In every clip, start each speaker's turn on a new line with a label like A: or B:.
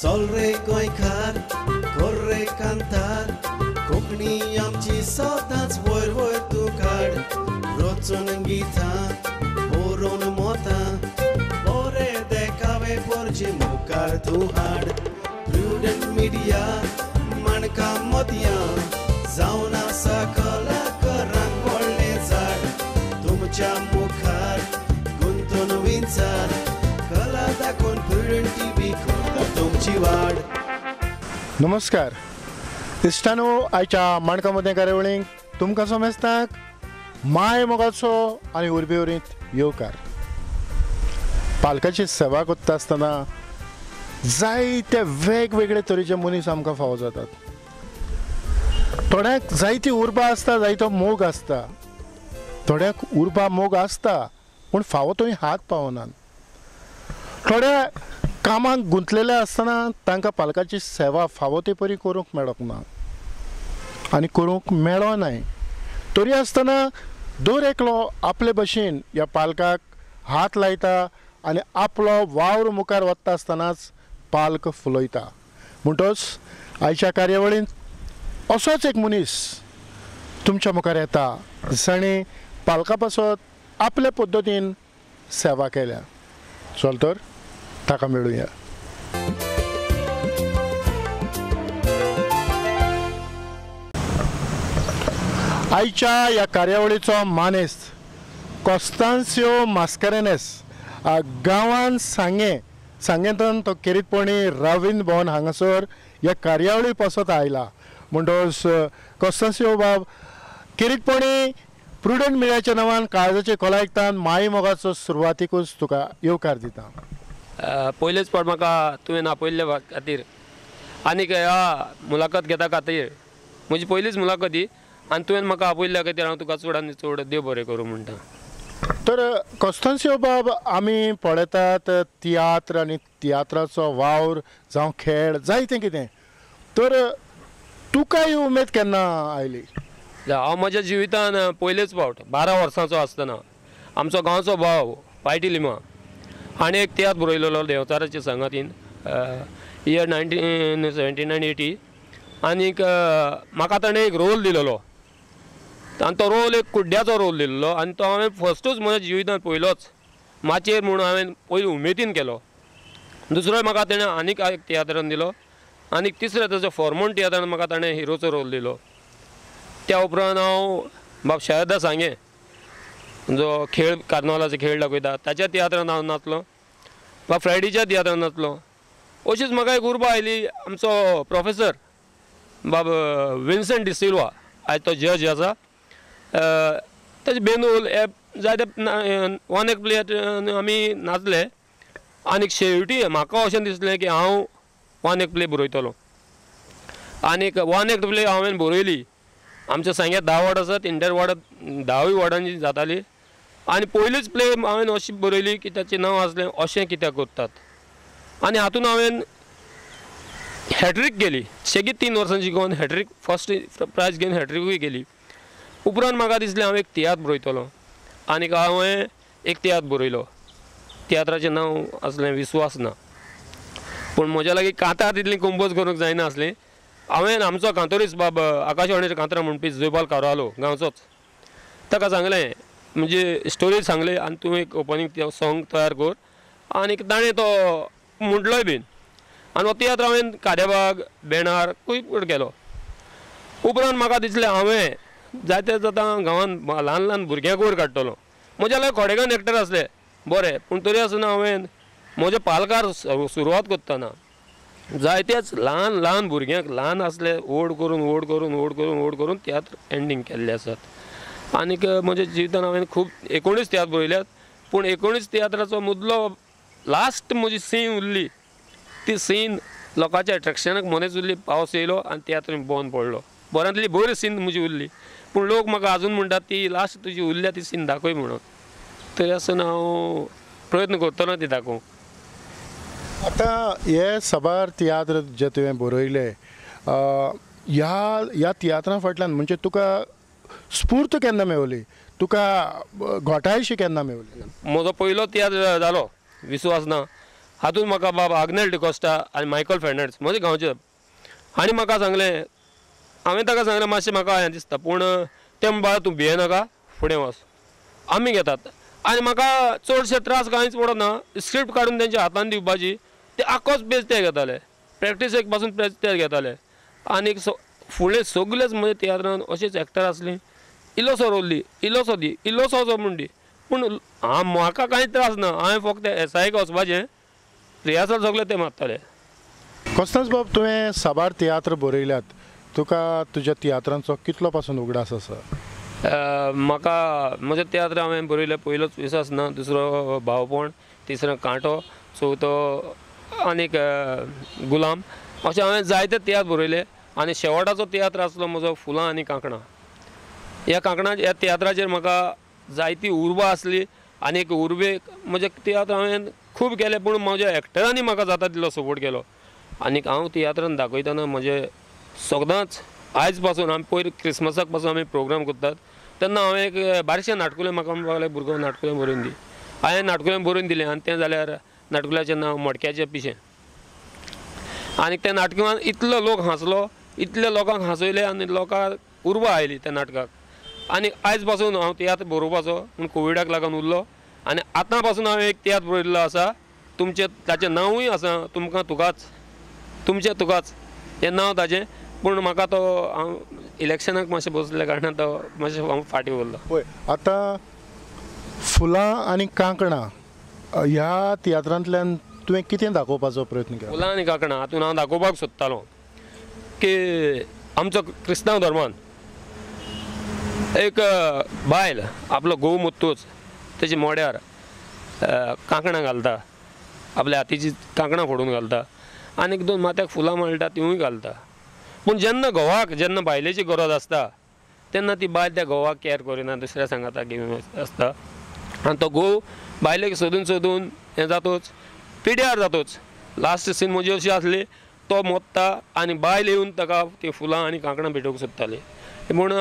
A: चल रे गोंयकार कर रे कांतार कोंकणी आमची सदांच वयर वयर तूं काड रचून गितां बरोवन मोतां बरे देखावे परचे मुखार तूं हाड प्रुडंट मिडिया माणकां मदयां जावन आसा कलाकारांक व्हडलें झाड तुमच्या मुखार गुंतून विचार कला दाखोवन प्रुडंट टीव्ही करता तुमची वाड.
B: नमस्कार इश्टानो, आयच्या माणका मदें कार्यावळींक तुमकां समेस्तांक माय मोगाचो आनी उर्बेवरीत येवकार. पालकाची सेवा करता आसतना जायते वेगवेगळे तरेचे मनीस आमकां फावो जातात. थोड्यांक जायती उर्बा आसता, जायतो मोग आसता, थोड्यांक उर्बा मोग आसता पूण फावो थंय हात पावनात. थोड्या कामाक गुंतलेले आसतना तांकां पालकाची सेवा फावो ते परी करूंक मेळोंक ना आनी करूंक मेळोनाय. तरी आसतना दर एकलो आपले भशेन ह्या पालकाक हात लायता आनी आपलो वावर मुखार वता आसतनाच पालक फुलयता. म्हणटच आयच्या कार्यावळींत असोच एक मनीस तुमच्या मुखार येता जाणें पालका पासत आपले पद्दतीन सेवा केल्या. चल तर ताका मेळुया. आयच्या ह्या कार्यावळीचो मानेस्त कॉस्तांसियो मास्कारेनेस गांवान सांगेंतन तो किरीटपणी रवींद्र भवन हांगासर ह्या कार्यावळी पासत आयला. म्हणटच कॉस्तांसियो बाब किरीटपणी प्रुडंट मिडियाच्या नांवान काळजाचे खोलायकतान माय मोगाचो सुरवातीकूच तुका येवकार दिता.
C: पयलेच फावट म्हाका तुवें आपयल्ले खातीर आनीक ह्या मुलाखत घेता खातीर म्हजी पयलीच मुलाखती आनी तुवें म्हाका आपयल्ल्या खातीर हांव तुका चड आनी चड देव बरें करूं म्हणटा.
B: तर कॉस्तांसियो बाब आमी पळयतात तियात्र आनी तियात्राचो वावर जावं खेळ जायतें कितें. तर तुका ही उमेद केन्ना आयली?
C: हांव म्हज्या जिवितान पयलेच फावट 12 वर्सांचो आसतना आमचो गांवचो भाव पायटी लिमा हाणें एक तियात्र बरयलेलो देंवचाराच्या संगतीन इयर 1979-80 आनीक म्हाका ताणें एक रोल दिलेलो आनी तो रोल एक कुड्ड्याचो रोल दिल्लो आनी तो हांवें फस्टूच म्हज्या जिवितांत पयलोच माचयेर म्हणून हांवें पयलीं उमेदीन केलो. दुसरो म्हाका ताणें आनीक एक तियात्रान दिलो आनीक तिसरे ताचो फॉर्मोन तियात्रान म्हाका ताणें हिरोचो रोल दिलो. त्या उपरांत हांव बाब शारदा सांगे जो खेळ कार्नावालाचे खेळ दाखयता ताच्या तियात्रान हांव नाचलो वा फ्रायडेच्या तियात्रान नाचलो. अशीच म्हाका एक उर्बा आयली. आमचो प्रोफेसर बाब विन्सेंट डिसिल्वा आयज तो जज आसा ताचे बेनूल हे जायते वन एक प्ले आमी नाचले आनीक शेवटी म्हाका अशें दिसलें की हांव वन एक प्ले बरयतलो. आनीक वन एक प्ले हांवें बरयली. आमच्या सांग्यार 10 वॉर्ड आसात, इंटर वॉर्डात 10 वॉर्डांची जाताली आनी पयलीच प्ले हांवें अशी बरयली की ताचें नांव आसलें अशें कित्याक कोत्तात. आनी हातून हांवें हॅट्रीक केली. शेगीत 3 वर्सांची शिकोवन हॅट्रीक फर्स्ट प्रायज घेवन हॅट्रिकूय केली. उपरांत म्हाका दिसलें हांव एक तियात्र बरयतलो आनीक हांवें एक तियात्र बरयलो. तियात्राचें नांव आसलें विस्वास ना. पूण म्हज्या लागीं कांतार तितली कंपोज करूंक जायना आसलें. हांवें आमचो कांतोरीस बाब आकाशवाणीचेर कांतरां म्हणपी जयपाल कारवालो गांवचोच ताका सांगलें म्हणजे स्टोरी सांगली आनी तूं एक ओपनींग सॉंग तयार कर आनीक ताणें तो म्हणलोय बीन आनी हो तियात्र हांवें कादेबाग बेणार खूब केलो. उपरांत म्हाका दिसलें हांवें जायते जाता गांवांत ल्हान ल्हान भुरग्यांक वयर काडटलो. म्हज्या लागीं खोडेगांव एक्टर आसले बरें पूण तरी आसतना हांवें म्हज्या पालकार सुरवात करतना जायतेच ल्हान ल्हान भुरग्यांक ल्हान आसले व्हड करून तियात्र एंडींग केल्ले आसात. आनीक म्हज्या जिवितान हांवें खूब 19 तियात्र बरयल्यात पूण 19 तियात्राचो मदलो लास्ट म्हजी सीन उरली ती सीन लोकांच्या एट्रॅक्शनाक मनेच उरली. पावस येयलो आनी तियात्र बंद पडलो. बऱ्यांतली बरी सीन म्हजी उरली पूण लोक म्हाका आजून म्हणटात ती लास्ट तुजी उरल्या ती सीन दाखय म्हणून. तरी आसतना हांव प्रयत्न करतलो ती दाखोवंक.
B: आतां हे सबार तियात्र जे तुवें बरयले ह्या तियात्रा फाटल्यान म्हणजे तुका स्फूर्त केन्ना मेवली? तुका घोटायशी केन्ना मेवली?
C: म्हजो पयलो तियात्र जालो विस्वास ना हातून म्हाका बाब आग्नेल डिकोस्टा आनी मायकल फेर्नांडीस म्हजे गांवचे हांणी म्हाका सांगलें हांवें ताका सांगलें मातशें म्हाका हें दिसता पूण तें बाळा तूं भियेनाका फुडें वच आमी घेतात आनी म्हाका चडशे त्रास कांयच पडना स्क्रिप्ट काडून तेंच्या हातान दिवपाची ते आख्खोच पेज ते घेताले प्रॅक्टीसेक पासून पेज ते घेताले आनी फुडें सगळेच म्हणजे तियात्रान अशेंच एक्टर आसलीं इल्लोसो रोल दी इल्लोसो दी इल्लोसो म्हूण दी पूण म्हाका कांय त्रास ना हांवें फक्त एसआयक वचपाचें रिहर्सल सगळें ते मारताले
B: कोस्तांच बाब तुवें साबार तियात्र बरयल्यात तुका तुज्या तियात्रांचो कितलो पासून उगडास आसा
C: म्हाका म्हजें तियात्र हांवें बरयलें पयलोच विश्वास ना दुसरो भावपण तिसरो कांटो चवथो आनीक गुलाम अशें हांवें जायते तियात्र बरयले आनी शेवटाचो तियात्र आसलो म्हजो फुलां आनी कांकणां ह्या तियात्राचेर म्हाका जायती उर्बा आसली आनी एक उर्बेक म्हजे तियात्र हांवें खूब केले पूण म्हज्या एक्टरांनी म्हाका जाता तितलो सपोर्ट केलो आनीक हांव तियात्रान दाखयतना म्हजे सदांच आयज पासून आमी पयर क्रिसमसाक पासून आमी प्रोग्राम करतात तेन्ना हांवें एक बारीकशें नाटकुलें म्हाका लागलें भुरगो नाटकुलें बरोवन दी हांवें नाटकुलें बरोवन दिलें आनी तें जाल्यार नाटकुल्याचें नांव मडक्याचें पिशें आनी त्या नाटकान इतलो लोक हांसलो इतले लोकांक हांसयले आनी लोकांक उर्बा आयली त्या नाटकाक आनी आयज पासून हांव तियात्र बरोवपाचो पूण कोविडाक लागून उरलो आनी आतां पासून हांवें एक तियात्र बरयल्लो आसा ताचें नांवूय आसा तुकाच हें नांव ताचें पूण म्हाका तो हांव इलेक्शनाक मातशें बसल्या कारणान तो मातशें हांव फाटीं उरलो
B: पळय आतां फुलां आनी कांकणां ह्या तियात्रांतल्यान तुवें कितें दाखोवपाचो प्रयत्न केलो
C: फुलां आनी कांकणां हातून हांव दाखोवपाक सोदतालो की आमचो क्रिस्तांव धर्मान एक बायल आपलो घोव मुत्तूच तेच्या मोड्यार कांकणां घालता आपल्या हातीची कांकणां फोडून घालता आनीक दोन माथ्याक फुलां माळटा तिवूय घालता पूण जेन्ना बायलेची गरज आसता तेन्ना ती बायल त्या घोवाक कॅर करिना दुसऱ्या सांगाता घेवन आसता आनी तो घोव बायलेक सोदून हें जातोच पिड्यार जातोच लास्ट सीन म्हजी अशी आसली तो मोत्ता आनी बायल येवन ताका ती फुलां आनी कांकणां भेटोवंक सोदताली म्हूण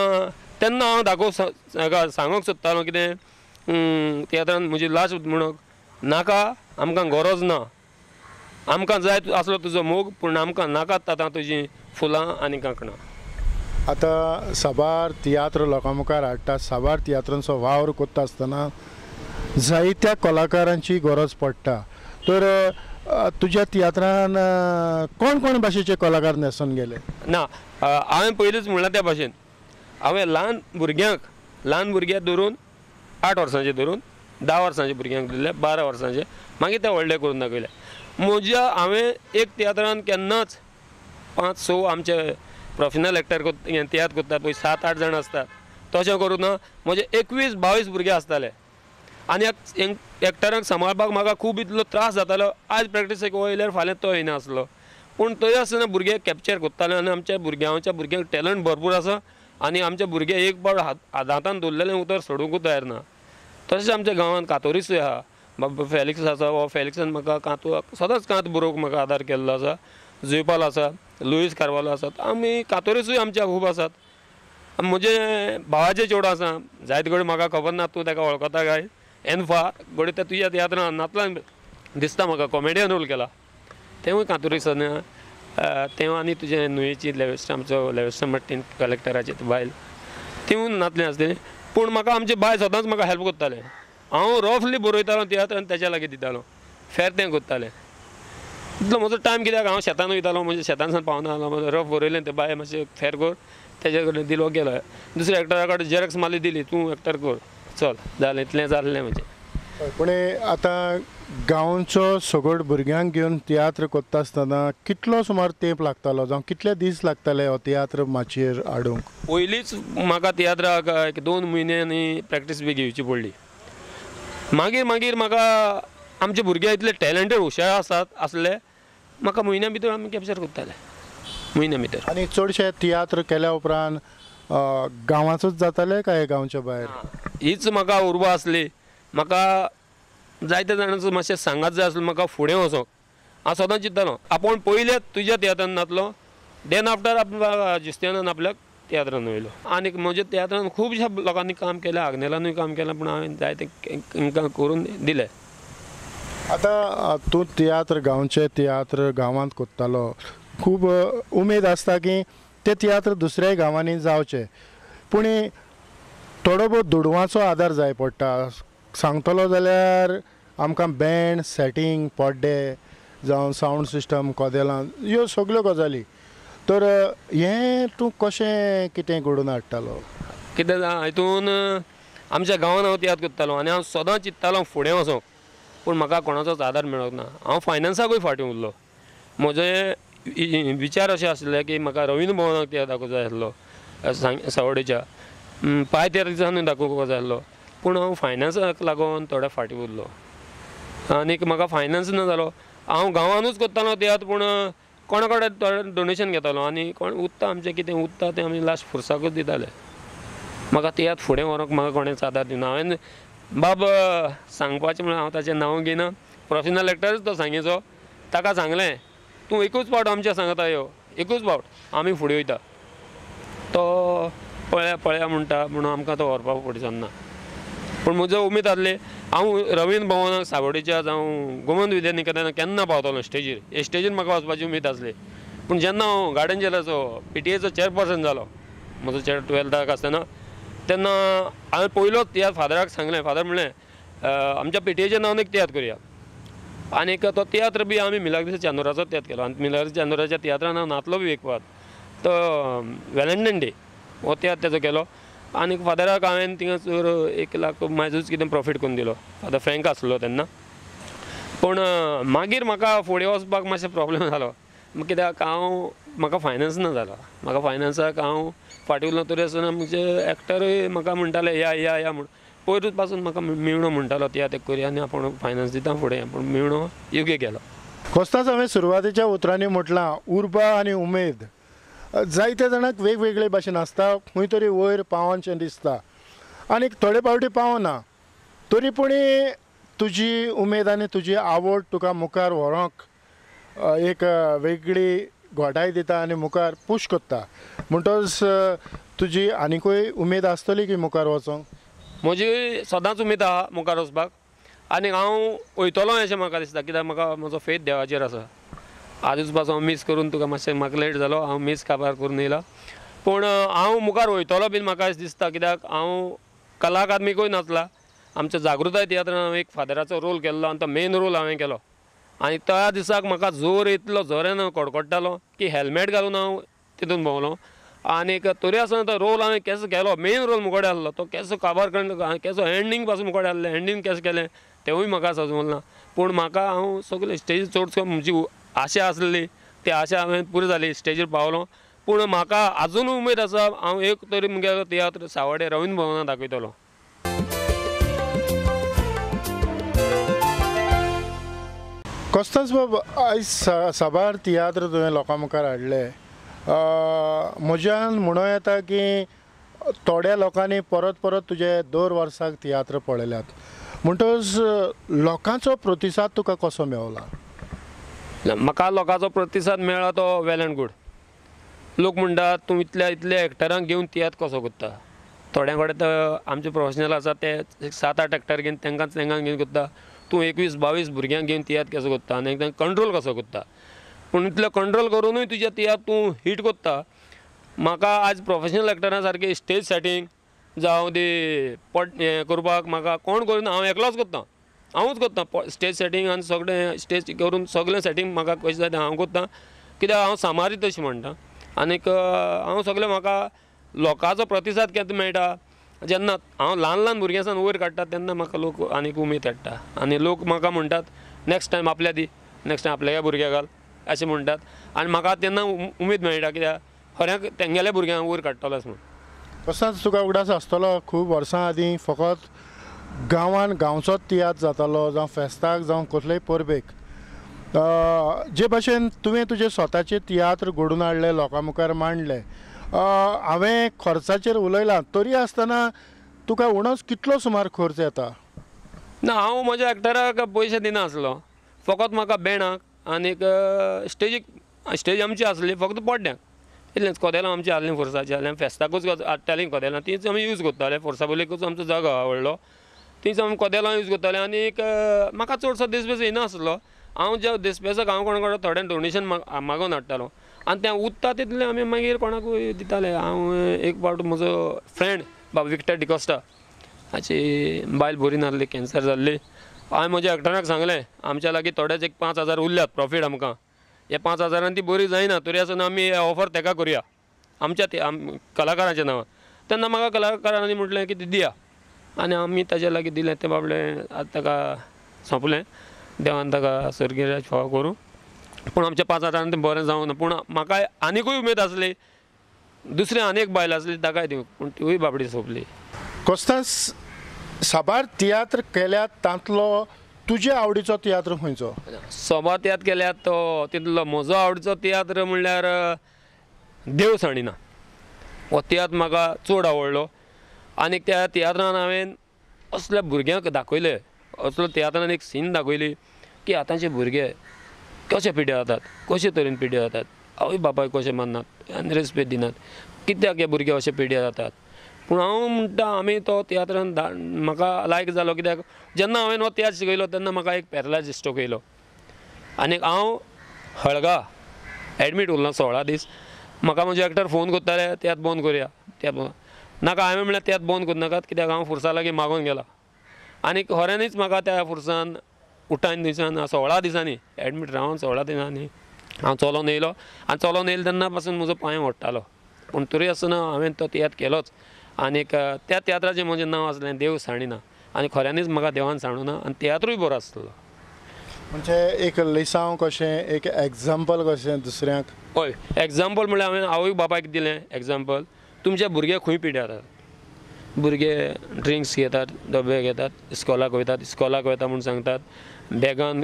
C: तेन्ना हांव सांगूंक सोदतालो कितें तियात्रान म्हजी लास्ट म्हणून नाका आमकां गरज ना आमकां जाय आसलो तुजो मोग पूण आमकां नाकात आतां तुजी फुलां आनी कांकणां
B: आतां साबार तियात्र लोकां मुखार हाडटा साबार तियात्रांचो वावर करता आसतना जायत्या कलाकारांची गरज पडटा तर तुज्या तियात्रान कोण भाशेचे कलाकार न्हेसून गेले
C: ना हांवें पयलींच म्हणलां त्या भाशेन हांवें ल्हान भुरग्याक धरून 8 वर्सांचे धरून 10 वर्सांचे भुरग्यांक दिले 12 वर्सांचे मागीर ते व्हडले करून दाखयले हांवें एक तियात्रान केन्नाच 5-6 आमचे प्रोफेशनल एक्टर तियात्र करतात पळय 7-8 जाण आसतात तशें करून ना म्हजे 21-22 भुरगे आसताले आनी एक्टरांक सांबाळपाक म्हाका खूब इतलो त्रास जातालो आयज प्रॅक्टीसेक वयल्यार फाल्यां तो येना आसलो पूण तरी आसतना भुरगे कॅप्चर करताले आनी आमच्या भुरग्यांक टॅलंट भरपूर आसा आनी आमचे भुरगे एक पावट हातांत दवरलेलें उतर सोडूंकूच तयार ना तशेंच आमच्या गांवांत कातोरीसूय आहा बाबा फेलिक्स आसा हो फेलिक्सान म्हाका सदांच कांत बरोवंक म्हाका आदार केल्लो आसा जुयपाल आसा लुईस कार्वालो आसात आमी कातोरीसूय आमच्या खूब आसात म्हजे भावाचे चेडूं आसा जायते कडेन म्हाका खबर ना तूं ताका वळखता काय एनफा गोडे ते तुज्या तियात्रान नातलान दिसता म्हाका कॉमेडियन रोल केला तेवूय कातोरीसान तें आनी तुजें नुयेची लेवेस्टा आमचो लेवेस्टा मट्टीन कलेक्टराची बायल तिवूय नातलें आसलें पूण म्हाका आमचे बाय सदांच म्हाका हेल्प करताले हांव रफली बरयतालो तियात्र आनी तेच्या लागीं दितालो फेर तें करतालें इतलो म्हजो टायम कित्याक हांव शेतान वयतालो म्हणजे शेतानसान पावना जालो रफ बरयलें तें बाय मातशें फेर कर तेजे कडेन दिलो गेलो दुसऱ्या एक्टरा कडेन जेरक्स मारली दिली तूं एक्टर कर चल जालें इतलें जाल्लें म्हजें
B: पूण आतां गांवचो सगळ्या भुरग्यांक घेवन तियात्र करता आसतना कितलो सुमार तेंप लागतालो जावं कितले दीस लागताले हो तियात्र माचयेर हाडूंक
C: पयलींच म्हाका तियात्राक 2 म्हयन्यांनी प्रॅक्टीस बी घेवची पडली मागीर म्हाका आमचे भुरगे इतले टॅलंटेड हुशार आसले म्हाका म्हयन्या भितर आमी कॅप्चर करताले म्हयन्या भितर
B: आनी चडशे तियात्र केल्या उपरांत गांवांचोच जाताले काय गांवच्या भायर
C: हीच म्हाका उर्बा आसली म्हाका जायत्या जाणांचो मातशें सांगात जाय आसलो म्हाका फुडें वचोंक हांव सदांच चिंततालो आपूण पयलेच तुज्या तियात्रान नातलो देन आफ्टर आपल्या जिस्त्यानान आपल्याक तियात्रान वयलो आनी म्हज्या तियात्रान खुबश्या लोकांनी काम केलें आग्नेलानूय काम केलें पूण हांवें जायते करून दिलें
B: आतां तूं तियात्र गांवचे तियात्र गांवांत कोत्तालो खूब उमेद आसता की ते तियात्र दुसऱ्याय गांवांनी जावचे पूण थोडो बहुत दुडवांचो आदार जाय पडटा सांगतलो जाल्यार आमकां बँड सेटींग पड्डे जावं सावंड सिस्टम कोदेलां ह्यो सगल्यो गजाली तर हें तूं कशें कितें घडोवन हाडटालो
C: कितें हितून आमच्या गांवांत हांव तियात्र करतालो आनी हांव सदां चिंत्तालो फुडें वचोंक पूण म्हाका कोणाचोच आदार मेळोंक ना हांव फायनान्साकूय फाटीं उरलो म्हजे विचार अशे आसले की म्हाका रवींद्र भवनाक तियात्र दाखोवंक जाय आसलो सावड्डेच्या पाय तियात्र दिसांनी दाखोवंक जाय आसलो पूण हांव फायनान्साक लागून थोडे फाटीं उरलो आनीक म्हाका फायनान्स ना जालो हांव गांवानूच करतालो तियात्र पूण कोणा कडेन थोडें डोनेशन घेतालो आनी कोण उरता आमचें कितें उरता तें आमी लास्ट फुरसाकूच दिताले म्हाका तियात्र फुडें व्हरोंक म्हाका कोणेंच आदार दिना हांवें बाब सांगपाचें म्हळ्यार हांव ताचें नांव घेयना प्रोफेशनल एक्टरच तो सांगेचो ताका सांगलें तूं एकूच फावट आमच्या सांगता यो एकूच फावट आमी फुडें वयता तो पळया म्हणटा म्हणून आमकां तो व्हरपाक फुडें सरना पूण म्हजो उमेद आसली हांव रवींद्र भवनाक सावड्डेच्या जावं गोमंत विद्यानिकेतनाक केन्ना पावतलो स्टेजीर हे स्टेजीर म्हाका वचपाची उमेद आसली पूण जेन्ना हांव गार्डन जेलाचो PTA चेअरपर्सन जालो म्हजो चेडो 12th आसतना तेन्ना हांवें पयलोच तियात्र फादराक सांगलें फादर म्हणलें आमच्या PTA नांवान एक तियात्र करुया आनीक तो तियात्र बी आमी मिलाग्रीस चांदोराचो तियात्र केलो आनी मिलाग्रीस चांदोराच्या तियात्रान हांव नाचलो बी एक फावट तो वेलेंटायन डे हो तियात्र तेजो केलो आनीक फादराक हांवें थिंगासर 1 लाख म्हाजोच कितें प्रॉफीट करून दिलो फादर फ्रँक आसलो तेन्ना पूण मागीर म्हाका फुडें वचपाक मातशें प्रॉब्लेम जालो कित्याक म्हाका फायनान्स ना जालो म्हाका फायनान्साक हांव फाटीं उरलो तरी आसतना म्हणजे एक्टरूय म्हाका म्हणटाले या म्हूण पयरूच पासून म्हाका मिवणो म्हणटालो तियात्र करुया आनी आपूण फायनान्स दिता फुडें पूण मिवणो योग्य केलो
B: कोस्ताच हांवें सुरवातेच्या उतरांनी म्हटलां उर्बा आनी उमेद जायत्या जाणांक वेगवेगळे भाशेन आसता खंय तरी वयर पावनशें दिसता आनीक थोडे फावटी पावना तरी पूण तुजी उमेद आनी तुजी आवड तुका मुखार व्हरोंक एक वेगळी घोटाय दिता आनी मुखार पुश करता म्हणटच तुजी आनिकूय उमेद आसतली की मुखार वचोंक
C: म्हजी सदांच उमेद आहा मुखार वचपाक आनी हांव वयतलो अशें म्हाका दिसता कित्याक म्हाका म्हजो फेथ देवाचेर आसा आजूच पासून हांव मीस करून तुका मातशें म्हाका लेट जालो हांव मीस काबार करून येयला पूण हांव मुखार वयतलो बीन म्हाका दिसता कित्याक हांव कला अकादमीकूय नाचला आमच्या जागृताय तियात्रान हांवें एक फादराचो रोल केल्लो आनी तो मेन रोल हांवें केलो आनी त्या दिसाक म्हाका जोर इतलो जोरान कडकडटालो की हेल्मेट घालून हांव तितून भोंवलो आनीक तरी आसतना तो रोल हांवें केसो केलो मेन रोल मुखार आसलो तो केसो काबार करून केसो एंडींग पासून मुखार आहलें एंडींग केसो केलें तेवूय म्हाका सजवल ना पूण म्हाका हांव सगळें स्टेजीर चडसो म्हजी आशा आसली ती आशा हांवें पुरो जाली स्टेजीर पावलो पूण म्हाका आजून उमेद आसा हांव एक तरी मुगे तियात्र सावड्डे रवींद्र भवनांत दाखयतलो
B: कोस्ताच बाब आयज साबार तियात्र तुवें लोकां मुखार हाडले म्हज्यान म्हणूं येता की थोड्या लोकांनी परत परत तुजे 2 वर्साक तियात्र पळयल्यात म्हणटच लोकांचो प्रतिसाद तुका कसो मेवला
C: म्हाका लोकांचो प्रतिसाद मेळ्ळा तो वेल एंड गूड लोक म्हणटात तूं इतल्या एक्टरांक घेवन तियात्र कसो करता थोड्यां कडेन तर आमचे प्रोफेशनल आसा ते 7-8 एक्टर घेवन तांकां घेवन करता तूं 21-22 भुरग्यांक घेवन तियात्र कसो करता आनी कंट्रोल कसो करता पूण इतलें कंट्रोल करूनय तुजें तियात्र तूं हिट करता म्हाका आज प्रोफेशनल एक्टरां सारकें स्टेज सेटींग जावं दी हें करपाक म्हाका कोण करून हांव एकलोच करता हांवूच करता स्टेज सेटींग आनी सगळें स्टेज करून सगळें सेटींग म्हाका कशें जाय तें हांव करता कित्याक हांव सामारीत तशें म्हणटा आनीक हांव सगळें म्हाका लोकांचो प्रतिसाद केन्ना मेळटा जेन्ना हांव ल्हान भुरग्यां सावन वयर काडटा तेन्ना म्हाका लोक आनीक उमेद हाडटा आनी लोक म्हाका म्हणटात नेक्स्ट टायम आपल्या दी नेक्स्ट टायम आपल्या भुरग्याक घाल अशें म्हणटात आनी म्हाका तेन्ना उमेद मेळटा कित्याक खऱ्याक तेंगेल्या भुरग्यांक वयर काडटलो अशें म्हूण
B: तसोच तुका उगडास आसतलो खूब वर्सां आदीं फकत गांवचोच तियात्र जातालो जावं फेस्ताक जावं कसलेय परबेक जे भाशेन तुवें तुजें स्वताचें तियात्र घडोवन हाडलें लोकां मुखार मांडलें हांवें खर्चाचेर उलयलां तरी आसतना तुका उणोच कितलो सुमार खर्च येता
C: ना हांव म्हज्या एक्टराक पयशे दिनासलो फकत म्हाका बँडाक आनीक स्टेज आमची आसली फकत पड्ड्यांक इतलेंच कोदेलां आमची आहलीं फोर्साची आहलें फेस्ताकूच हाडटालीं कोदेलां तीच आमी यूज करताले फोर्सा बोलीकूच आमचो जागो आहा व्हडलो थंयच हांव कोदेलां यूज करतालें आनीक म्हाका चडसो देसपेस येनासलो हांव जे देसपेसाक हांव कोणा थोड्यां डोनेशन मागून हाडटालो आनी तें उरता तितलें आमी मागीर कोणाकूय दिताले हांव एक फावट म्हजो फ्रेंड बाबा विक्टर डिकोस्टा हाची बायल बरी नासली कॅन्सर जाल्ली हांवें म्हज्या एक्टराक सांगलें आमच्या लागीं थोडेच एक 5,000 उरल्यात प्रॉफीट आमकां हे 5,000 ती बरी जायना तरी आसून आमी ऑफर ताका करुया आमच्या कलाकाराच्या नांवान तेन्ना म्हाका कलाकारांनी म्हटलें की ती दिया आनी आमी ताचे लागीं दिलें तें बाबडें आतां ताका सोंपलें देवान ताका सर्गिराज फावो करूं पूण आमच्या 5,000 तें बरें जावं ना पूण म्हाका आनिकूय उमेद आसली दुसरी आनीक बायल आसली ताकाय दिवं पूण तिवूय बाबडी सोंपली.
B: कोस्तांस साबार तियात्र केल्यात तांतलो तुजे आवडीचो तियात्र खंयचो?
C: सभा तियात्र केल्यात तो तितलो म्हजो आवडीचो तियात्र म्हणल्यार देव साणिना हो तियात्र म्हाका चड आवडलो आनी त्या तियात्रान हांवें असल्या भुरग्यांक दाखयलें असलो तियात्रान एक सीन दाखयली की आतांचे भुरगे कशे पिड्डे जातात कशे तरेन पिड्डे जातात आवय बापाय कशे माननात आनी रेस्पेद दिनात कित्याक हे भुरगे अशे पिड्डे जातात पूण हांव म्हणटा आमी तो तियात्रान म्हाका लायक जालो कित्याक जेन्ना हांवें हो तियात्र शिकयलो तेन्ना म्हाका एक पॅरलायज स्ट्रोक येयलो आनी हांव हळगा एडमीट उरलो 16 दीस म्हाका म्हजे एक्टर फोन करताले तियात्र बंद करुया तियात्र नाका हांवें म्हणलें तियात्र बंद करूं नाकात कित्याक हांव फुर्सा लागीं मागून गेला आनी खऱ्यांनीच म्हाका त्या फुर्सान उठान दिसान 16 दिसांनी एडमीट रावन 16 दिसांनी हांव चलोन येयलो आनी चलोन येयलो तेन्ना पासून म्हजो पांय मोडटालो पूण तरी आसतना हांवें तो तियात्र केलोच आनीक त्या तियात्राचें म्हजें नांव आसलें देव साणिना आनी खऱ्यांनीच म्हाका देवान साणूना आनी तियात्रूय बरो आसलो.
B: म्हणजे एक लिसांव कशें एक एग्जाम्पल कशें दुसऱ्यांक
C: हय एग्जाम्पल म्हळ्यार हांवें आवय बापायक दिलें एग्जाम्पल तुमचे भुरगे खंय पिड्ड्यार जातात भुरगे ड्रिंक्स घेतात डबे घेतात इस्कॉलाक वयता म्हूण सांगतात बॅगान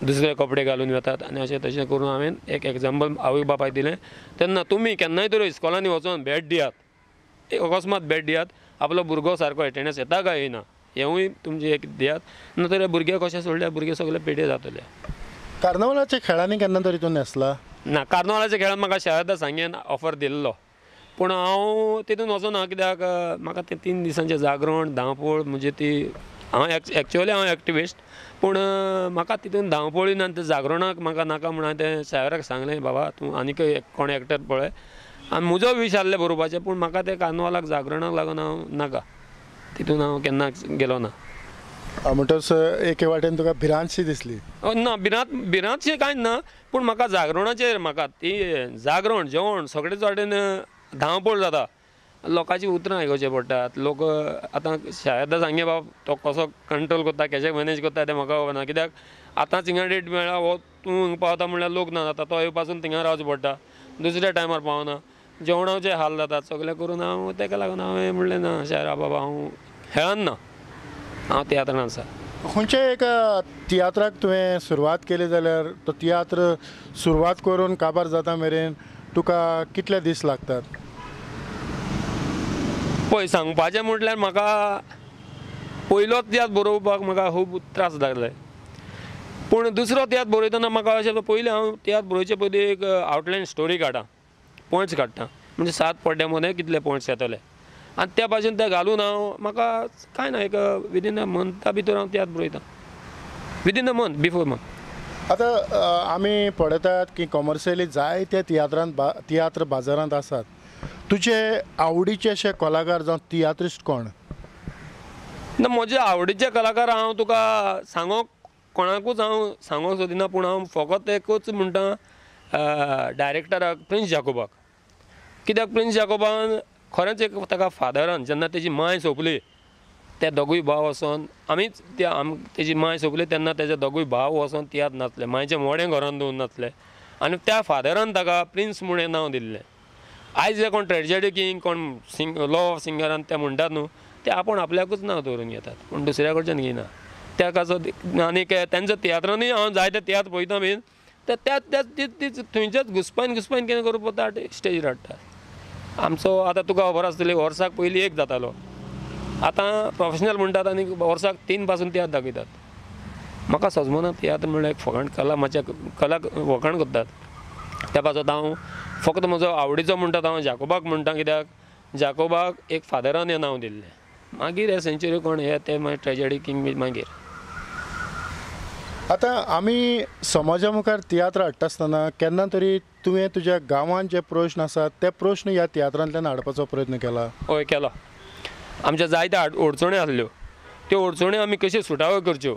C: दुसरे कपडे घालून वतात आनी अशें तशें करून हांवें एक एग्जाम्पल आवय बापायक दिलें तेन्ना तुमी केन्नाय तरी इस्कॉलांनी वचोन भेट दियात एक अकस्मात भेट दियात आपलो भुरगो सारको एटेंडन्स येता काय येना हेंवूय तुमचे एक दियात ना तरी भुरगे कशें सोडल्यार भुरगे सगळे पिड्डे जातले.
B: कार्नावालाच्या खेळांनी केन्ना तरी तूं न्हेसला?
C: ना कार्नावालाच्या खेळांत म्हाका शारदा सांगेन ऑफर दिल्लो पूण हांव तितून वचना कित्याक म्हाका तें 3 दिसांचें जागरण धांवपळ म्हणजे ती हांव एक्चुअली हांव एक्टिविस्ट पूण म्हाका तितून धांवपळीन आनी तें जागरणाक म्हाका नाका म्हूण हांवें तें सायराक सांगलें बाबा तूं आनीक कोण एक्टर पळय आनी म्हजो विश आसलें बरोवपाचें पूण म्हाका तें कार्नावालाक जागरणाक लागून हांव नाका तितून हांव केन्ना गेलो ना.
B: म्हणटच एके वाटेन तुका भिरांतशी दिसली?
C: ना भिरांतशें कांय ना पूण म्हाका जागरणाचेर म्हाका ती जागरण जेवण सगळेच वाटेन धांवपळ जाता लोकांची उतरां आयकुचें पडटात लोक आतां शायदा सांगे बाब तो कसो कंट्रोल करता कशें मॅनेज करता तें म्हाका खबरना कित्याक आतांच हिंगा डेट मेळ्ळा हो तूं पावता म्हणल्यार लोक ना जाता तो येवपासून थिंगा रावचें पडटा दुसऱ्या टायमार पावना जेवणाचे हाल जातात सगळे करून हांव तेका लागून हांवें म्हणलें ना शायरा बाबा हांव खेळन ना हांव तियात्रान आसा.
B: खंयचे एक तियात्राक तुवें सुरवात केली जाल्यार तो तियात्र सुरवात करून काबार जाता मेरेन तुका कितले दीस लागतात?
C: पळय सांगपाचें म्हटल्यार म्हाका पयलोच तियात्र बरोवपाक म्हाका खूब त्रास जाले पूण दुसरो तियात्र बरयतना म्हाका अशें पयलीं हांव तियात्र बरोवचे पयलीं एक आवटलायन स्टोरी काडटा पॉयंट्स काडटा म्हणजे 7 पड्ड्या मदें कितले पॉयंट्स येतले आनी त्या भाशेन तें घालून हांव म्हाका कांय ना एक विदीन अ मंथा भितर हांव तियात्र बरयतां within a month before month.
B: आतां आमी पळयतात की कॉमर्शियली जायते तियात्र बाजारांत आसात तुजे आवडीचे अशे कलाकार जावं तियात्रिस्ट कोण?
C: ना म्हजे आवडीचे कलाकार हांव तुका सांगोक कोणाकूच हांव सांगोक सोदिना पूण हांव फकत एकूच म्हणटा डायरेक्टराक प्रिन्स जाकोबाक कित्याक प्रिन्स जाकोबान खरेंच एक ताका फादरान जेन्ना तेजी मांय सोंपली ते दोगूय भाव वचोन आमीच तेजी मांय सोंपली तेन्ना तेजे दोगूय भाव वचोन तियात्र नाचले मांयचें मोडें घरान दवरून नाचले आनी त्या फादरान ताका प्रिन्स म्हणून नांव दिल्लें. आयज जे कोण ट्रेजेडी किंग कोण लव सिंगरान ते म्हणटात न्हू ते आपूण आपल्याकूच नांव दवरून घेतात पूण दुसऱ्या कडच्यान घेयना त्याकाचो आनी तेंच्या तियात्रांनी हांव जायते तियात्र पळयता बीन ते थंयच्याच घुसपायन कितें करूं पडटा स्टेजीर हाडटात. आमचो आतां तुका खबर आसतली वर्साक पयलीं एक जातालो आतां प्रोफेशनल म्हणटात आनी वर्साक 3 पासून तियात्र दाखयतात. म्हाका सजमना तियात्र म्हणल्यार एक फकाण कला म्हाज्या कलाक वखाण करतात त्या पासत हांव फकत म्हजो आवडीचो म्हणटा हांव जाकोबाक म्हणटा कित्याक जाकोबाक एक फादरान हें नांव दिल्लें मागीर हे सेंच्युरी कोण हे ते मागीर ट्रेजेडी किंग बी मागीर.
B: आतां आमी समाजा मुखार तियात्र हाडटा आसतना केन्ना तरी तुवें तुज्या गांवांत जे प्रश्न आसात ते प्रश्न ह्या तियात्रांतल्यान हाडपाचो प्रयत्न केला?
C: हय केलो. आमच्या जायत्या अडचणी आसल्यो त्यो अडचणी आमी कश्यो सुटावो करच्यो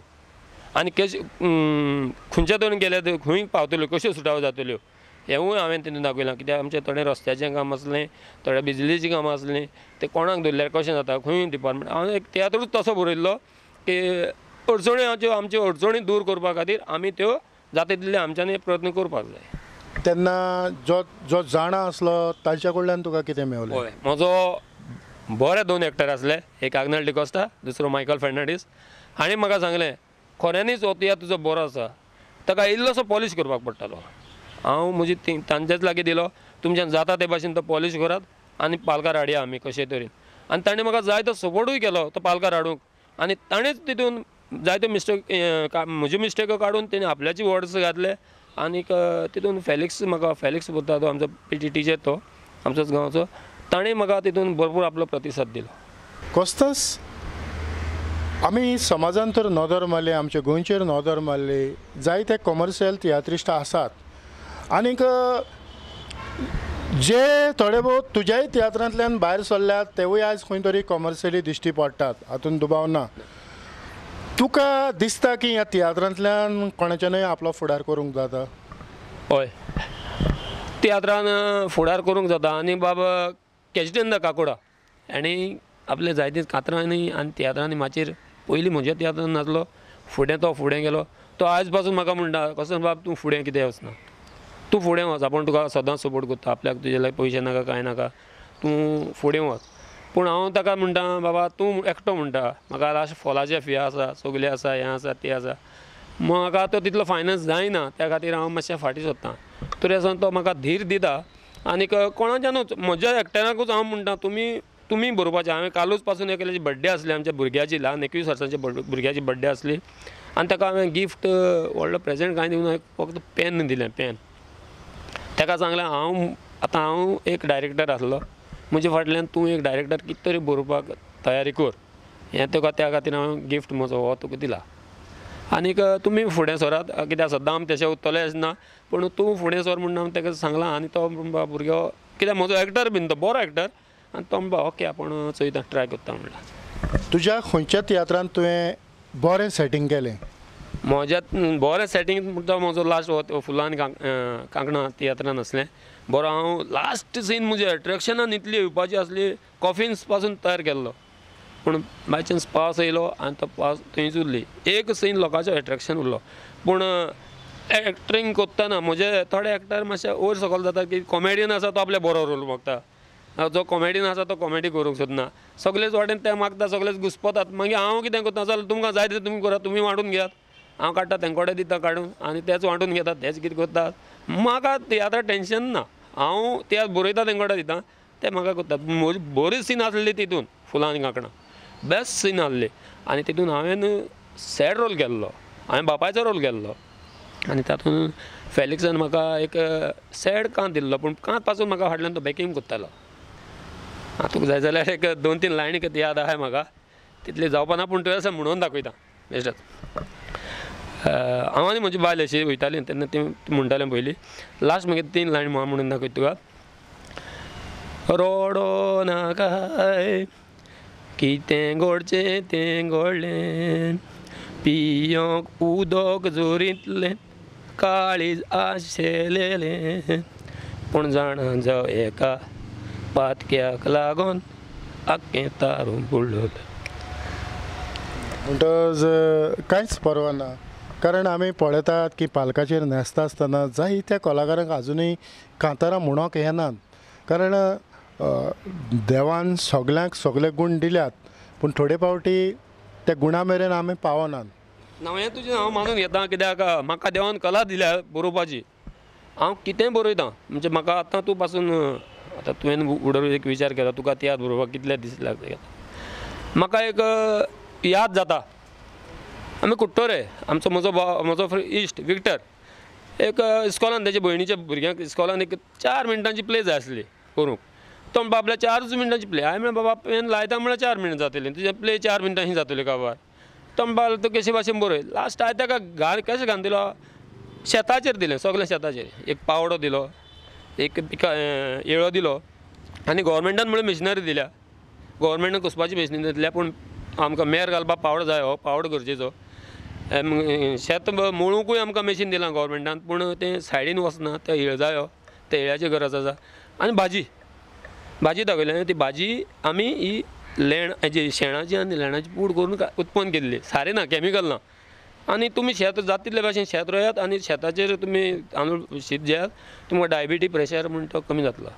C: आनी कशें खंयच्या तरेन गेले खंय पावतल्यो कश्यो सुटावो जातल्यो हेंवूय हांवें तेणें दाखयलां. कित्याक आमचें थोडें रस्त्याचें काम आसलें, थोडें बिजलीचीं कामां आसलीं, तें कोणाक धरल्यार कशें जाता खंय डिपार्टमेंट. हांवें एक तियात्रूच तसो बरयल्लो की अडचणी आमच्यो अडचणी दूर करपा खातीर आमी त्यो जाता तितले आमच्यांनी प्रयत्न करपाक जाय.
B: तेन्ना जो जाणा आसलो ताच्या कडल्यान तुका कितें मेळलें?
C: हय, म्हजो बरे 2 एक्टर आसले. एक आग्नेल डिकोस्टा, दुसरो मायकल फेर्नांडीस. हांणी म्हाका सांगलें खऱ्यांनीच हो तियात्र तुजो बरो आसा, ताका इल्लोसो पॉलिश करपाक पडटलो. हांव म्हजी तांचेच लागीं दिलो, तुमच्यान जाता ते भाशेन तो पॉलिश करात आनी पालकार हाडया आमी कशे तरेन. आनी ताणें म्हाका जायतो सपोर्टूय केलो तो पालकार हाडूंक. आनी ताणेंच तितून जायत्यो म्हज्यो मिस्टेको काडून तेणें आपल्याची वर्ड्स घातले. आनीक तितून फॅलिक्स उरता तो आमचो PT टीचर, तो आमचोच गांवचो, ताणें म्हाका तितून भरपूर आपलो प्रतिसाद दिलो.
B: कोस्तास आमी समाजान तर नदर मारली, आमच्या गोंयचेर नदर मारली, जायते कमर्शियल तियात्रिस्ट आसात. आनीक जे थोडे बहुत तुज्याय तियात्रांतल्यान भायर सरल्यात तेवूय आयज खंय तरी कमर्शियली दिश्टी पडटात, हातून दुबाव ना. तुका दिसता की ह्या तियात्रांतल्यान कोणाच्यानय आपलो फुडार करूंक जाता?
C: हय, तियात्रान फुडार करूंक जाता. आनी बाबा केजटेंदा काकोडा आनी आपले जायतीं कातरांनी आनी तियात्रांनी माचेर पयलीं म्हज्या तियात्रान नाचलो, फुडें गेलो. तो आयज पासून म्हाका म्हणटा कसो बाब तूं फुडें कितें वचना, तूं फुडें वच, आपूण तुका सदांच सपोर्ट करता, आपल्याक तुजे लागीं पयशे नाका कांय नाका, तूं फुडें वच. पूण हांव ताका म्हणटा बाबा तूं एकटो म्हणटा, म्हाका लास्ट फॉलाचे फी आसा, सगलें आसा, हें आसा तें आसा, म्हाका तो तितलो फायनान्स जायना, त्या खातीर हांव मातशें फाटीं सरतां. तरी आसतना तो म्हाका धीर दिता. आनीक कोणाच्यानूच म्हज्या एकट्याकूच हांव म्हणटा तुमी बरोवपाचें. हांवें कालूच पासून एकल्याची बड्डे आसली आमच्या भुरग्याची, ल्हान 21 वर्सांच्या भुरग्याची बड्डे आसली, आनी ताका हांवें गिफ्ट व्हडलो प्रेजेंट कांय दिवना, फक्त पेन दिलें. ताका सांगलें हांव एक डायरेक्टर आसलो, म्हजे फाटल्यान तूं एक डायरेक्टर कितें तरी बरोवपाक तयारी कर, हें तुका त्या खातीर हांवें गिफ्ट म्हजो हो तुका दिला. आनीक तुमी फुडें सरात, कित्याक सद्दां आमी तशें उत्तले आसना, पूण तूं फुडें सर म्हणून हांवें ताका सांगलां. आनी तो भुरगो कित्याक म्हजो एक्टर बीन तो बरो एक्टर, आनी तो म्हणपा ओके आपूण चोयता ट्राय करता म्हणला.
B: तुज्या खंयच्या तियात्रांत तुवें बरें सेटींग केलें?
C: म्हज्या बरें सेटींग म्हणटा म्हजो लास्ट फुलां आनी कांकणां तियात्रान आसलें बरो. हांव लास्ट सीन म्हजे एट्रेक्शनान इतली येवपाची आसली, कॉफिन्स पासून तयार केल्लो, पूण बाय चान्स पावस येयलो आनी तो पावस थंयच उरली. एक सीन लोकांचो एट्रेक्शन उरलो. पूण एक्टिंग करतना म्हजे थोडे एक्टर मातशे वयर सकयल जाता की कॉमेडियन आसा तो आपले बरो रोल मागता, जो कॉमेडीन आसा तो कॉमेडी करूंक सोदना, सगळेच वाटेन ते मागता, सगळेच घुस्पतात. मागीर हांव कितें करता जाल्यार तुमकां जाय तें तुमी करात, तुमी वांटून घेयात, हांव काडटा तेंकोडे दिता काडून आनी तेच वांटून घेतात, तेच कितें करतात. म्हाका तियात्र टेन्शन ना, हांव तियात्र बरयता तेंकोडे दिता, ते म्हाका करतात. म्हजी बरी सीन आसली तितून फुलां आनी कांकणां, बेस्ट सीन आसली. आनी तितून हांवें सॅड रोल केल्लो, हांवें बापायचो रोल केल्लो, आनी तातूंत फॅलिक्सान म्हाका एक सॅड कांत दिल्लो, पूण कांत पासून म्हाका फाटल्यान तो बॅकींग करतालो. तुका जाय जाल्यार एक 2-3 लायनी याद आहाय म्हाका, तितली जावपा ना, पूण तुवें म्हणून दाखयता बेश्टच. हांव आनी म्हजी बायल अशी वयताली तेन्ना ती म्हणटालें पयलीं, लास्ट मागीर 3 लायन हांव म्हणून दाखयता तुका. रोडो नाकाय कितें घडचें तें घडलें, पियोंक उदक जोरीतलें काळीज आशेलेलें, पूण जाणा जावं एका पातक्याक लागून आख्खें तारून बुडलें.
B: म्हणटच कांयच परवा ना, कारण आमी पळयतात की पालकाचेर न्हेसता आसतना जायत्या कलाकारांक आजुनूय कांतारां म्हणोंक येनात. कारण देवान सगल्यांक सगळे गुण दिल्यात, पूण थोडे फावटी त्या गुणा मेरेन आमी पावनात.
C: हें तुजें हांव मानून घेता, कित्याक म्हाका देवान कला दिल्या बरोवपाची. हांव कितेंय बरयतां, म्हणजे म्हाका आतां तूं पासून आतां तुवें उडोर एक विचार केलो तुका तियात्र बरोवपाक कितले दीस लागले, म्हाका एक याद जाता. आमी कुट्टोरे, आमचो म्हजो इश्ट विक्टर, एक इस्कॉलान तेजे भयणीच्या भुरग्यांक इस्कॉलान एक 4 मिनटांची प्ले जाय आसली करूंक. तो बाबल्या 4 मिनटांची प्ले हांवें म्हणलें बाबा पेन लायता म्हळ्यार 4 मिनट जातली तुजें प्ले 4 मिनटांनी जातली काबार तो बाबा तो कशे भाशेन बरय लास्ट हांवें ताका कशें घालून दिलो शेताचेर दिलें सगळें शेताचेर एक पावडो दिलो एक येळो दिलो आनी गोवोरमेंटान म्हळ्यार मिशनरी दिल्या गोवोरमेंटान कुसपाची मिशनरी दिल्या पूण आमकां मेर घालपाक पावडो जाय हो पावडो गरजेचो शेत मळूंकूय आमकां मशीन दिलां गोवोरमेंटान पूण तें सायडीन वचना तें येळ जायो त्या येळ्याची गरज आसा आनी भाजी दाखयली ती भाजी आमी ही लेण हेजी शेणाची आनी लेणाची पूड करून उत्पन्न केल्ली सारें ना कॅमिकल ना आनी तुमी शेत जाता तितले भाशेन शेत रोयात आनी शेताचेर तुमी तांदूळ शीत जेयात तुमकां डायबिटीज प्रेशर म्हण तो कमी जातलो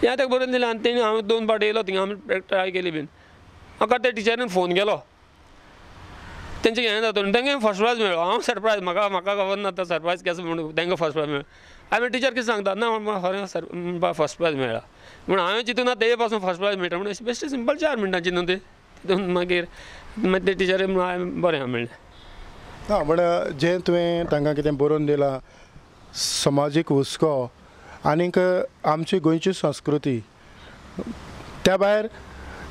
C: हें ताका बरोवन दिलें आनी तेणी हांवें 2 फावटी येयलो थिंगा आमी ट्राय केली बीन म्हाका त्या टिचरीन फोन केलो तेंचें हें जातलें तांकां फर्स्ट प्रायज मेळ्ळो हांव सरप्रायज म्हाका खबर ना तो सरप्रायज केसो म्हणून तांकां फर्स्ट प्रायज मेळ्ळो हांवें टिचर कितें सांगता ना खरें फर्स्ट प्रायज मेळ्ळा म्हूण हांवें चिंतून तेजे पासून फर्स्ट प्रायज मेळटा म्हणून बेश्टें सिंपल 4 मिनटांची न्हू तें तितून मागीर ते टिचरी हांवें बरें मेळ्ळें
B: हां म्हण जें तुवें तांकां कितें बरोवन दिलां समाजीक हुस्को आनीक आमची गोंयची संस्कृती त्या भायर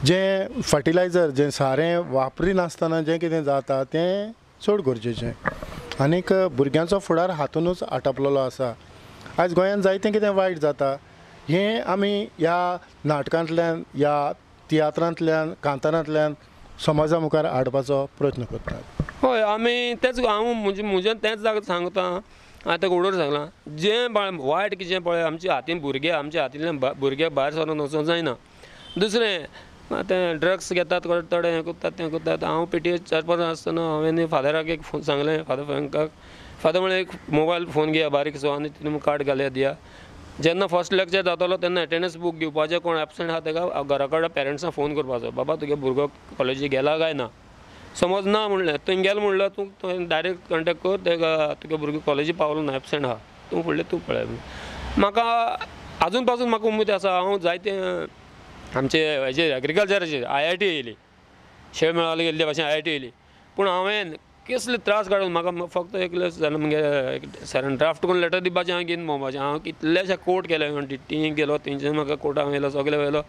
B: जें फर्टिलायझर जें सारें वापरिनासतना जें कितें जाता तें चड गरजेचें आनीक भुरग्यांचो फुडार हातूनच आटपलेलो आसा आयज गोंयांत जायतें कितें वायट जाता हें आमी ह्या नाटकांतल्यान ह्या तियात्रांतल्यान कांतारांतल्यान समाजा मुखार हाडपाचो प्रयत्न करतात
C: हय आमी तेंच हांव म्हजें तेंच जागा सांगता आतां उडोर सांगलां जें वायट कितें पळय आमच्या हातीन आमच्या हातींतल्यान भुरगे भायर सरोन वचोंक जायना दुसरें आतां ड्रग्स घेतात थोडे हें करतात तें करतात हांव पेटी 4-5 आसतना हांवें फादराक एक फोन सांगलें फादर फ्रँकाक फादर म्हळें एक मोबायल फोन घेया बारीकसो आनी तितून कार्ड घालया दिया जेन्ना फर्स्ट लेक्चर जातलो तेन्ना एटेंडन्स बूक घेवपाचें कोण एबसेंट आहा ताका घरा कडेन पेरंट्सांक फोन करपाचो बाबा तुगे भुरगो कॉलेजीक गेला काय ना समज ना म्हणलें थंय गेलो म्हणल्यार तूं डायरेक्ट कॉन्टेक्ट कर ताका तुगे भुरगो कॉलेजी पावलो ना एबसेंट आहा तूं फुडलें तूं पळय म्हाका आजून पासून म्हाका उमेद आसा हांव जायते आमचे हेजे एग्रिकल्चराचे IIT येयली शेळ मेळावले गेल्ले भाशेन IIT येयली पूण हांवें कसले त्रास काडून म्हाका फक्त एक सरान ड्राफ्ट करून लेटर दिवपाचें हांवें घेवन भोंवपाचें हांव कितलेशे कोर्ट केले टिटींग गेलो तेंच्यान म्हाका कोर्टाक वयलो सगळे वयलो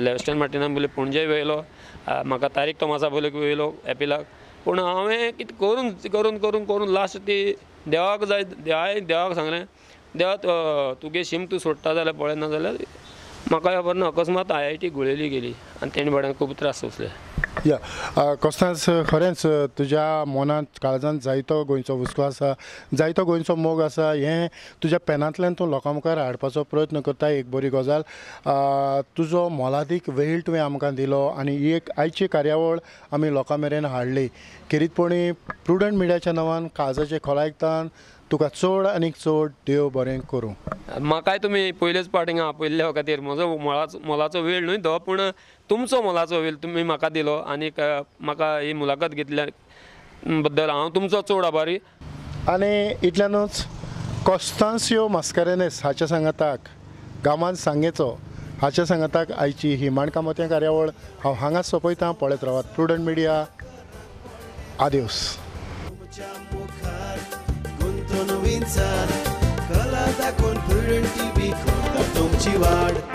C: लेस्टन मार्टिनान बोले पणजे वयलो म्हाका तारीख तोमासा बोले वयलो एपिलाक पूण हांवें कितें करून करून करून लास्ट ती देवाक जाय देवाक सांगलें देवा तुगे शीम तूं सोडटा जाल्यार पळयना जाल्यार म्हाका खबर ना अकस्मात IIT गुळेली गेली आनी तेणी बाळ्यांक खूब त्रास सोंसले
B: या कोस्तांच खरेंच तुज्या मनांत काळजांत जायतो गोंयचो हुस्को आसा जायतो गोंयचो मोग आसा हें तुज्या पेनांतल्यान तूं लोकां मुखार हाडपाचो प्रयत्न करता एक बरी गजाल तुजो मोलादीक वेळ तुवें आमकां दिलो आनी ही एक आयची कार्यावळ आमी लोकां मेरेन हाडली खेरीतपणी प्रुडंट मिडियाच्या नांवान काळजाचे खोलायतान तुका चड आनीक चड देव बरें करूं
C: म्हाकाय तुमी पयलेच पावटी आपयल्ल्या खातीर म्हजो मोलाचो वेळ न्हय तो पूण तुमचो मोलाचो वेळ तुमी म्हाका दिलो आनीक म्हाका ही मुलाखत घेतल्या बद्दल हांव तुमचो चड आभारी
B: आनी इतल्यानूच कोस्तांसियो मास्कारेनेस हाच्या सांगाताक गांवांत सांगेचो हाच्या सांगाताक आयची ही माणकामत्या कार्यावळ हांव हांगाच सोंपयतां पळयत रावात प्रुडंट मिडिया आदिवस
A: कला दाखोवन प्रुडंट TV तुमची वाड